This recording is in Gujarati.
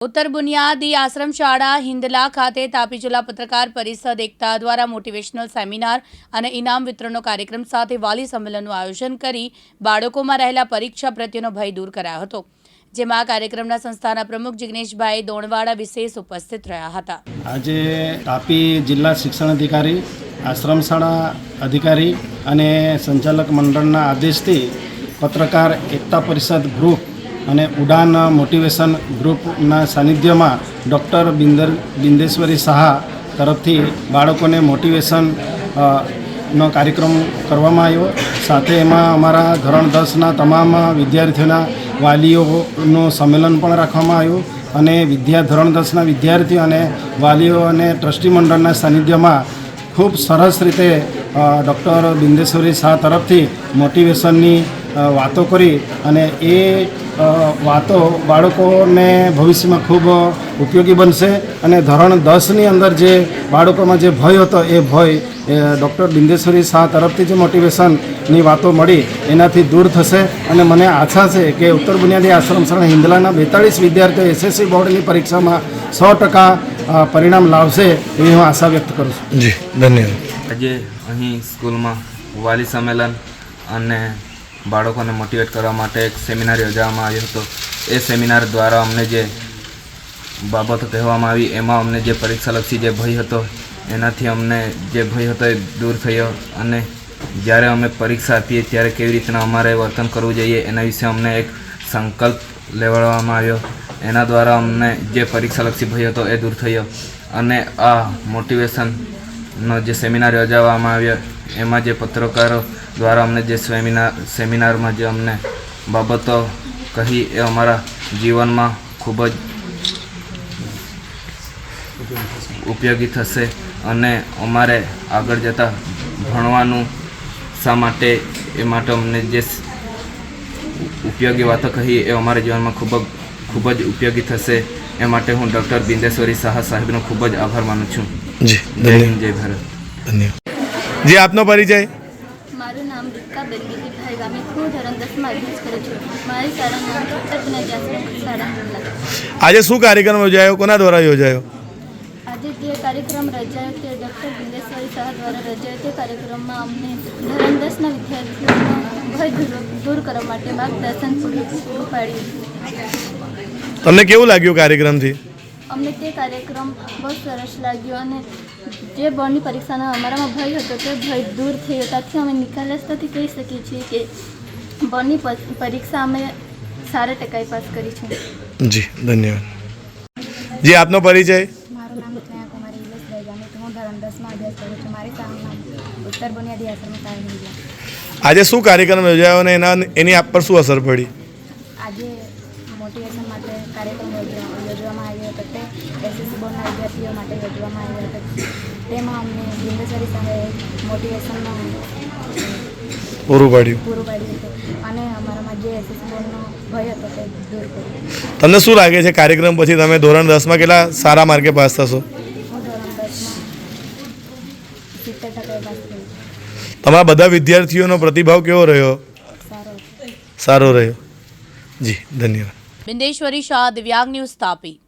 ઉત્તર બુનિયાદી આશ્રમ શાળા હિંદલા ખાતે તાપી જિલ્લા પત્રકાર પરિષદ એકતા દ્વારા મોટિવેશનલ સેમિનાર અને ઇનામ વિતરણનો કાર્યક્રમ સાથે વાલી સંમેલનનું આયોજન કરી બાળકોમાં રહેલા પરીક્ષા પ્રત્યેનો ભય દૂર કરાયો હતો, જેમાં કાર્યક્રમના સંસ્થાના પ્રમુખ જિગ્નેશભાઈ દોણવાડા વિશેષ ઉપસ્થિત રહ્યા હતા। આજે તાપી જિલ્લા શિક્ષણ અધિકારી, આશ્રમ શાળા અધિકારી અને સંચાલક મંડળના આદેશથી પત્રકાર એકતા પરિષદ ગ્રુપ અને ઉડાન મોટિવેશન ગ્રુપના સાનિધ્યમાં ડૉક્ટર બિંદેશ્વરી શાહ તરફથી બાળકોને મોટિવેશન નો કાર્યક્રમ કરવામાં આવ્યો। સાથે એમાં અમારા ધોરણ 10ના તમામ વિદ્યાર્થીઓના વાલીઓનું સંમેલન પણ રાખવામાં આવ્યું અને ધોરણ 10ના વિદ્યાર્થીઓ અને વાલીઓ અને ટ્રસ્ટી મંડળના સાનિધ્યમાં ખૂબ સરસ રીતે ડૉક્ટર બિંદેશ્વરી શાહ તરફથી મોટિવેશનની વાતો કરી અને એ વાતો બાળકોને ભવિષ્યમાં ખૂબ ઉપયોગી બનશે અને ધોરણ 10ની અંદર જે બાળકોમાં જે ભય હતો એ ભય ડૉક્ટર બિંદેશ્વરી શાહ તરફથી જે મોટિવેશનની વાતો મળી એનાથી દૂર થશે અને મને આશા છે કે ઉત્તર બુનિયાદી આશ્રમ શાળા હિંદલાના 42 વિદ્યાર્થીઓ એસએસસી બોર્ડની પરીક્ષામાં 100% પરિણામ લાવશે એવી હું આશા વ્યક્ત કરું છું। જી ધન્યવાદ। આજે અહીં સ્કૂલમાં વાલી સંમેલન અને બાળકોને મોટિવેટ કરવા માટે એક સેમિનાર યોજવામાં આવ્યો હતો। એ સેમિનાર દ્વારા અમને જે બાબતો કહેવામાં આવી એમાં અમને જે પરીક્ષાલક્ષી જે ભય હતો એનાથી અમને જે ભય હતો એ દૂર થયો અને જ્યારે અમે પરીક્ષા આપીએ ત્યારે કેવી રીતના અમારે વર્તન કરવું જોઈએ એના વિશે અમને એક સંકલ્પ લેવડાવવામાં આવ્યો। એના દ્વારા અમને જે પરીક્ષાલક્ષી ભય હતો એ દૂર થયો અને આ મોટિવેશનનો જે સેમિનાર યોજવામાં આવ્યો એમાં જે પત્રકારો દ્વારા અમને જે સેમિનારમાં જે અમને બાબતો કહી એ અમારા જીવનમાં ખૂબ જ ઉપયોગી થશે અને અમારે આગળ જતાં ભણવાનું શા માટે એ માટે અમને જે ઉપયોગી વાતો કહી એ અમારા જીવનમાં ખૂબ જ ઉપયોગી થશે। એ માટે હું ડૉક્ટર બિંદેશ્વરી શાહ સાહેબનો ખૂબ જ આભાર માનું છું। જી જય હિન્દ, જય ભારત। ધન્યવાદ। જી આપનો પરિચય? મારું નામ રીકા બેનગીરીભાઈ ગામી, હું ધોરણ 10માં અભ્યાસ કરું છું। મારી શાળાનું નામ ઉત્તર બુનિયાદી આશ્રમ શાળા હિંદલા। આજે શું કાર્યક્રમ યોજાયો, કોના દ્વારા યોજાયો? આજે જે કાર્યક્રમ રચાયો તે ડૉક્ટર બિંદેશ્વરી શાહ દ્વારા રચાયો તે કાર્યક્રમમાં અમને ધોરણ 10ના વિદ્યાર્થીઓનો ભય દૂર કરવા માટે માર્ગદર્શન પૂરું પાડ્યું। તમને કેવું લાગ્યું કાર્યક્રમથી? અમને તે કાર્યક્રમ બહુ સરસ લાગ્યો અને જે બોર્ડની પરીક્ષાનો અમારામાં ભય હતો તે ભય દૂર થયો। ત્યાંથી અમે નિકાલસતાથી કહી શકીએ છીએ કે બોર્ડની પરીક્ષા અમે સારા ટકાએ પાસ કરી છે। જી ધન્યવાદ। જી આપનો પરિચય? મારું નામ સ્નેહા કુમારી ઇલેશભાઈ ગામિત, હું ધોરણ 10માં અભ્યાસ કરું છું। મારી શાળાનું નામ ઉત્તર બુનિયાદી આશ્રમ શાળા હિંદલા। આજે શું કાર્યક્રમ યોજાયો અને એની આપ પર શું અસર પડી? આજે મોટિવેશન માટે કાર્યક્રમ યોજવામાં આવ્યો હતો તે એસએસસી બોર્ડના વિદ્યાર્થીઓ માટે યોજવામાં આવ્યો હતો। તેમાં અમને બિંદેશ્વરી શાહે મોટિવેશનનું પૂરું પાડ્યું હતું અને અમારામાં જે એસએસસી બોર્ડનો ભય હતો તે દૂર કર્યો। તમને શું લાગે છે કાર્યક્રમ પછી તમે ધોરણ 10માં કેટલા સારા માર્કે પાસ થશો? હું ધોરણ 10માં 70% પાસ થઈ। તમારા બધા વિદ્યાર્થીઓનો પ્રતિભાવ કેવો રહ્યો? સારો રહ્યો। જી ધન્યવાદ। બિંદેશ્વરી શાહ, દિવ્યાંગ ન્યૂઝ, તાપી।